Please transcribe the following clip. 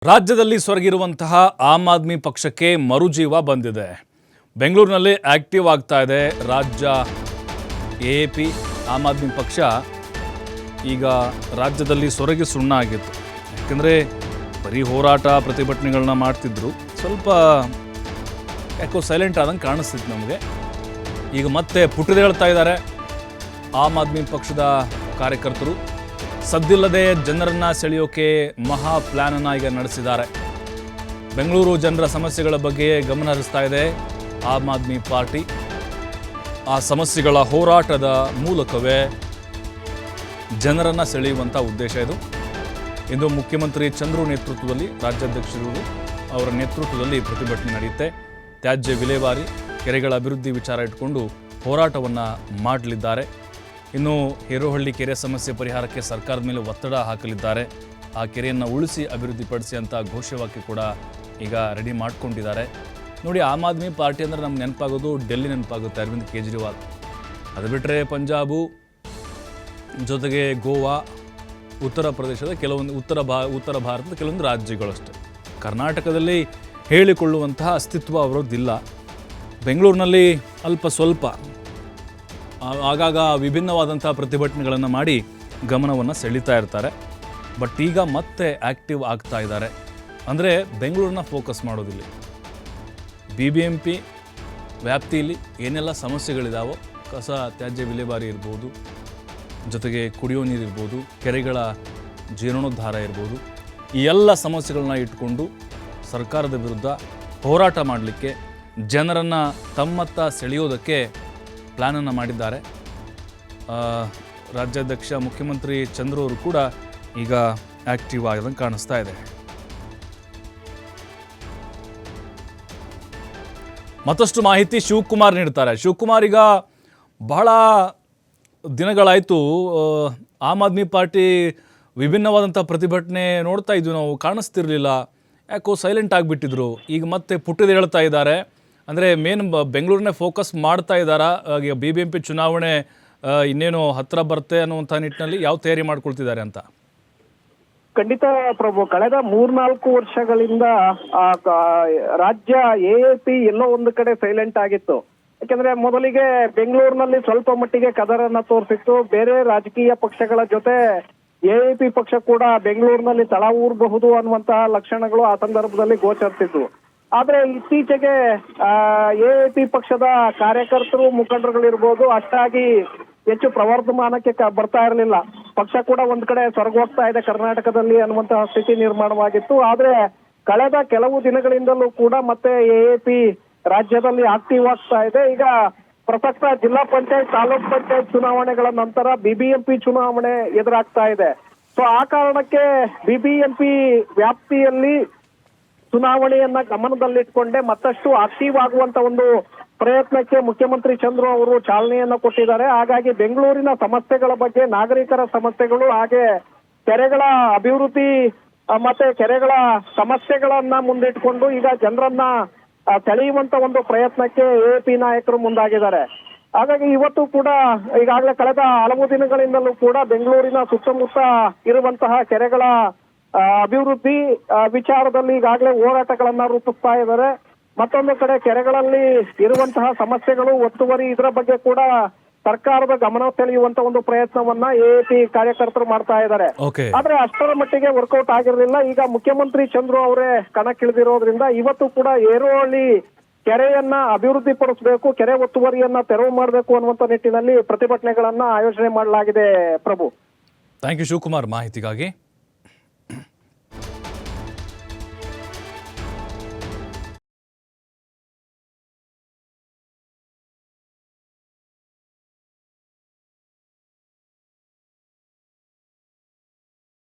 ರಾಜ್ಯದಲ್ಲಿ ಸೊರಗಿರುವಂತಹ ಆಮ್ ಆದ್ಮಿ ಪಕ್ಷಕ್ಕೆ ಮರುಜೀವ ಬಂದಿದೆ. ಬೆಂಗಳೂರಿನಲ್ಲಿ ಆಕ್ಟಿವ್ ಆಗ್ತಾ ಇದೆ ರಾಜ್ಯ ಎಎಪಿ. ಆಮ್ ಆದ್ಮಿ ಪಕ್ಷ ಈಗ ರಾಜ್ಯದಲ್ಲಿ ಸೊರಗಿ ಸುಣ್ಣ ಆಗಿತ್ತು. ಯಾಕೆಂದರೆ ಬರೀ ಹೋರಾಟ ಪ್ರತಿಭಟನೆಗಳನ್ನ ಮಾಡ್ತಿದ್ರು, ಸ್ವಲ್ಪ ಯಾಕೋ ಸೈಲೆಂಟ್ ಆದಂಗೆ ಕಾಣಿಸ್ತಿತ್ತು ನಮಗೆ. ಈಗ ಮತ್ತೆ ಪುಟಿದೇಳ್ತಾ ಇದ್ದಾರೆ ಆಮ್ ಆದ್ಮಿ ಪಕ್ಷದ ಕಾರ್ಯಕರ್ತರು. ಸದ್ದಿಲ್ಲದೆ ಜನರನ್ನು ಸೆಳೆಯೋಕೆ ಮಹಾ ಪ್ಲ್ಯಾನನ್ನು ಈಗ ನಡೆಸಿದ್ದಾರೆ. ಬೆಂಗಳೂರು ಜನರ ಸಮಸ್ಯೆಗಳ ಬಗ್ಗೆ ಗಮನ ಹರಿಸ್ತಾ ಇದೆ ಆಮ್ ಆದ್ಮಿ ಪಾರ್ಟಿ. ಆ ಸಮಸ್ಯೆಗಳ ಹೋರಾಟದ ಮೂಲಕವೇ ಜನರನ್ನು ಸೆಳೆಯುವಂಥ ಉದ್ದೇಶ ಇದು. ಇಂದು ಮುಖ್ಯಮಂತ್ರಿ ಚಂದ್ರು ನೇತೃತ್ವದಲ್ಲಿ, ರಾಜ್ಯಾಧ್ಯಕ್ಷರು ಅವರ ನೇತೃತ್ವದಲ್ಲಿ ಪ್ರತಿಭಟನೆ ನಡೆಯುತ್ತೆ. ತ್ಯಾಜ್ಯ ವಿಲೇವಾರಿ, ಕೆರೆಗಳ ಅಭಿವೃದ್ಧಿ ವಿಚಾರ ಇಟ್ಕೊಂಡು ಹೋರಾಟವನ್ನು ಮಾಡಲಿದ್ದಾರೆ. ಇನ್ನು ಹೇರೋಹಳ್ಳಿ ಕೆರೆ ಸಮಸ್ಯೆ ಪರಿಹಾರಕ್ಕೆ ಸರ್ಕಾರದ ಮೇಲೆ ಒತ್ತಡ ಹಾಕಲಿದ್ದಾರೆ. ಆ ಕೆರೆಯನ್ನು ಉಳಿಸಿ ಅಭಿವೃದ್ಧಿಪಡಿಸಿ ಅಂತ ಘೋಷವಾಕ್ಯ ಕೂಡ ಈಗ ರೆಡಿ ಮಾಡ್ಕೊಂಡಿದ್ದಾರೆ. ನೋಡಿ, ಆಮ್ ಆದ್ಮಿ ಪಾರ್ಟಿ ಅಂದರೆ ನಮ್ಗೆ ನೆನಪಾಗೋದು ಡೆಲ್ಲಿ ನೆನಪಾಗುತ್ತೆ, ಅರವಿಂದ್ ಕೇಜ್ರಿವಾಲ್. ಅದು ಬಿಟ್ಟರೆ ಪಂಜಾಬು, ಜೊತೆಗೆ ಗೋವಾ, ಉತ್ತರ ಪ್ರದೇಶದ ಕೆಲವೊಂದು ಉತ್ತರ ಭಾರತದ ಕೆಲವೊಂದು ರಾಜ್ಯಗಳಷ್ಟೇ. ಕರ್ನಾಟಕದಲ್ಲಿ ಹೇಳಿಕೊಳ್ಳುವಂತಹ ಅಸ್ತಿತ್ವ ಅವರದ್ದಿಲ್ಲ. ಬೆಂಗಳೂರಿನಲ್ಲಿ ಅಲ್ಪ ಸ್ವಲ್ಪ ಆಗಾಗ ವಿಭಿನ್ನವಾದಂಥ ಪ್ರತಿಭಟನೆಗಳನ್ನು ಮಾಡಿ ಗಮನವನ್ನು ಸೆಳೀತಾ ಇರ್ತಾರೆ. ಬಟ್ ಈಗ ಮತ್ತೆ ಆ್ಯಕ್ಟಿವ್ ಆಗ್ತಾ ಇದ್ದಾರೆ. ಅಂದರೆ ಬೆಂಗಳೂರನ್ನ ಫೋಕಸ್ ಮಾಡೋದಿಲ್ಲ. BBMP ವ್ಯಾಪ್ತಿಯಲ್ಲಿ ಏನೆಲ್ಲ ಸಮಸ್ಯೆಗಳಿದಾವೋ, ಕಸ ತ್ಯಾಜ್ಯ ವಿಲೇವಾರಿ ಇರ್ಬೋದು, ಜೊತೆಗೆ ಕುಡಿಯೋ ನೀರು ಇರ್ಬೋದು, ಕೆರೆಗಳ ಜೀರ್ಣೋದ್ಧಾರ ಇರ್ಬೋದು, ಈ ಎಲ್ಲ ಸಮಸ್ಯೆಗಳನ್ನ ಇಟ್ಕೊಂಡು ಸರ್ಕಾರದ ವಿರುದ್ಧ ಹೋರಾಟ ಮಾಡಲಿಕ್ಕೆ, ಜನರನ್ನು ತಮ್ಮತ್ತ ಸೆಳೆಯೋದಕ್ಕೆ ಪ್ಲ್ಯಾನನ್ನು ಮಾಡಿದ್ದಾರೆ. ರಾಜ್ಯಾಧ್ಯಕ್ಷ ಮುಖ್ಯಮಂತ್ರಿ ಚಂದ್ರು ಅವರು ಕೂಡ ಈಗ ಆ್ಯಕ್ಟಿವ್ ಆಗೋದಂಗೆ ಕಾಣಿಸ್ತಾ ಇದೆ. ಮತ್ತಷ್ಟು ಮಾಹಿತಿ ಶಿವಕುಮಾರ್ ನೀಡ್ತಾರೆ. ಶಿವಕುಮಾರ್, ಈಗ ಬಹಳ ದಿನಗಳಾಯಿತು ಆಮ್ ಆದ್ಮಿ ಪಾರ್ಟಿ ವಿಭಿನ್ನವಾದಂಥ ಪ್ರತಿಭಟನೆ ನೋಡ್ತಾ ಇದ್ವಿ ನಾವು, ಕಾಣಿಸ್ತಿರ್ಲಿಲ್ಲ, ಯಾಕೋ ಸೈಲೆಂಟ್ ಆಗಿಬಿಟ್ಟಿದ್ರು. ಈಗ ಮತ್ತೆ ಪುಟ್ಟಿದೇಳ್ತಾ ಇದ್ದಾರೆ. ಅಂದರೆ ಮೇನ್ ಬೆಂಗಳೂರನ್ನೇ ಫೋಕಸ್ ಮಾಡ್ತಾ ಇದ್ದಾರಾ? ಈಗ BBMP ಚುನಾವಣೆ ಇನ್ನೇನು ಹತ್ತಿರ ಬರುತ್ತೆ ಅನ್ನುವಂಥ ನಿಟ್ಟಿನಲ್ಲಿ ಯಾವ ತಯಾರಿ ಮಾಡ್ಕೊಳ್ತಿದ್ದಾರೆ ಅಂತ? ಖಂಡಿತ ಪ್ರಭು, ಕಳೆದ 3-4 ವರ್ಷಗಳಿಂದ ರಾಜ್ಯ AAP ಎಲ್ಲೋ ಒಂದು ಕಡೆ ಸೈಲೆಂಟ್ ಆಗಿತ್ತು. ಯಾಕಂದ್ರೆ ಮೊದಲಿಗೆ ಬೆಂಗಳೂರಿನಲ್ಲಿ ಸ್ವಲ್ಪ ಮಟ್ಟಿಗೆ ಕದರನ್ನ ತೋರಿಸಿತ್ತು. ಬೇರೆ ರಾಜಕೀಯ ಪಕ್ಷಗಳ ಜೊತೆ AAP ಪಕ್ಷ ಕೂಡ ಬೆಂಗಳೂರಿನಲ್ಲಿ ತಳ ಊರಬಹುದು ಅನ್ನುವಂತಹ ಲಕ್ಷಣಗಳು ಆ ಸಂದರ್ಭದಲ್ಲಿ ಗೋಚರಿಸಿದ್ವು. ಆದ್ರೆ ಇತ್ತೀಚೆಗೆ AAP ಪಕ್ಷದ ಕಾರ್ಯಕರ್ತರು, ಮುಖಂಡರುಗಳಿರ್ಬೋದು, ಅಷ್ಟಾಗಿ ಹೆಚ್ಚು ಪ್ರವರ್ಧಮಾನಕ್ಕೆ ಬರ್ತಾ ಇರಲಿಲ್ಲ. ಪಕ್ಷ ಕೂಡ ಒಂದ್ ಕಡೆ ಸೊರಗೋಗ್ತಾ ಇದೆ ಕರ್ನಾಟಕದಲ್ಲಿ ಅನ್ನುವಂತಹ ಸ್ಥಿತಿ ನಿರ್ಮಾಣವಾಗಿತ್ತು. ಆದ್ರೆ ಕಳೆದ ಕೆಲವು ದಿನಗಳಿಂದಲೂ ಕೂಡ ಮತ್ತೆ AAP ರಾಜ್ಯದಲ್ಲಿ ಆಕ್ಟಿವ್ ಆಗ್ತಾ ಇದೆ. ಈಗ ಪ್ರಸಕ್ತ ಜಿಲ್ಲಾ ಪಂಚಾಯತ್, ತಾಲೂಕ್ ಪಂಚಾಯತ್ ಚುನಾವಣೆಗಳ ನಂತರ BBMP ಚುನಾವಣೆ ಎದುರಾಗ್ತಾ ಇದೆ. ಸೊ ಆ ಕಾರಣಕ್ಕೆ BBMP ವ್ಯಾಪ್ತಿಯಲ್ಲಿ ಚುನಾವಣೆಯನ್ನ ಗಮನದಲ್ಲಿಟ್ಕೊಂಡೆ ಮತ್ತಷ್ಟು ಆಕ್ಟಿವ್ ಆಗುವಂತ ಒಂದು ಪ್ರಯತ್ನಕ್ಕೆ ಮುಖ್ಯಮಂತ್ರಿ ಚಂದ್ರು ಅವರು ಚಾಲನೆಯನ್ನ ಕೊಟ್ಟಿದ್ದಾರೆ. ಹಾಗಾಗಿ ಬೆಂಗಳೂರಿನ ಸಮಸ್ಯೆಗಳ ಬಗ್ಗೆ, ನಾಗರಿಕರ ಸಮಸ್ಯೆಗಳು, ಹಾಗೆ ಕೆರೆಗಳ ಅಭಿವೃದ್ಧಿ ಮತ್ತೆ ಕೆರೆಗಳ ಸಮಸ್ಯೆಗಳನ್ನ ಮುಂದಿಟ್ಕೊಂಡು ಈಗ ಜನರನ್ನ ಸೆಳೆಯುವಂತ ಒಂದು ಪ್ರಯತ್ನಕ್ಕೆ AAP ನಾಯಕರು ಮುಂದಾಗಿದ್ದಾರೆ. ಹಾಗಾಗಿ ಇವತ್ತು ಕೂಡ ಈಗಾಗಲೇ ಕಳೆದ ಹಲವು ದಿನಗಳಿಂದಲೂ ಕೂಡ ಬೆಂಗಳೂರಿನ ಸುತ್ತಮುತ್ತ ಇರುವಂತಹ ಕೆರೆಗಳ ಅಭಿವೃದ್ಧಿ ವಿಚಾರದಲ್ಲಿ ಈಗಾಗಲೇ ಹೋರಾಟಗಳನ್ನ ರೂಪಿಸ್ತಾ ಇದ್ದಾರೆ. ಮತ್ತೊಂದು ಕಡೆ ಕೆರೆಗಳಲ್ಲಿ ಇರುವಂತಹ ಸಮಸ್ಯೆಗಳು, ಒತ್ತುವರಿ, ಇದರ ಬಗ್ಗೆ ಕೂಡ ಸರ್ಕಾರದ ಗಮನ ಸೆಳೆಯುವಂತ ಒಂದು ಪ್ರಯತ್ನವನ್ನ AAP ಕಾರ್ಯಕರ್ತರು ಮಾಡ್ತಾ ಇದ್ದಾರೆ. ಆದ್ರೆ ಅಷ್ಟರ ಮಟ್ಟಿಗೆ ವರ್ಕೌಟ್ ಆಗಿರಲಿಲ್ಲ. ಈಗ ಮುಖ್ಯಮಂತ್ರಿ ಚಂದ್ರು ಅವರೇ ಕಣಕ್ಕಿಳಿದಿರೋದ್ರಿಂದ ಇವತ್ತು ಕೂಡ ಹೇರೋಹಳ್ಳಿ ಕೆರೆಯನ್ನ ಅಭಿವೃದ್ಧಿ ಪಡಿಸಬೇಕು, ಕೆರೆ ಒತ್ತುವರಿಯನ್ನ ತೆರವು ಮಾಡಬೇಕು ಅನ್ನುವಂತ ನಿಟ್ಟಿನಲ್ಲಿ ಪ್ರತಿಭಟನೆಗಳನ್ನ ಆಯೋಜನೆ ಮಾಡಲಾಗಿದೆ. ಪ್ರಭು, ಥ್ಯಾಂಕ್ ಯು ಶಿವಕುಮಾರ್ ಮಾಹಿತಿಗಾಗಿ.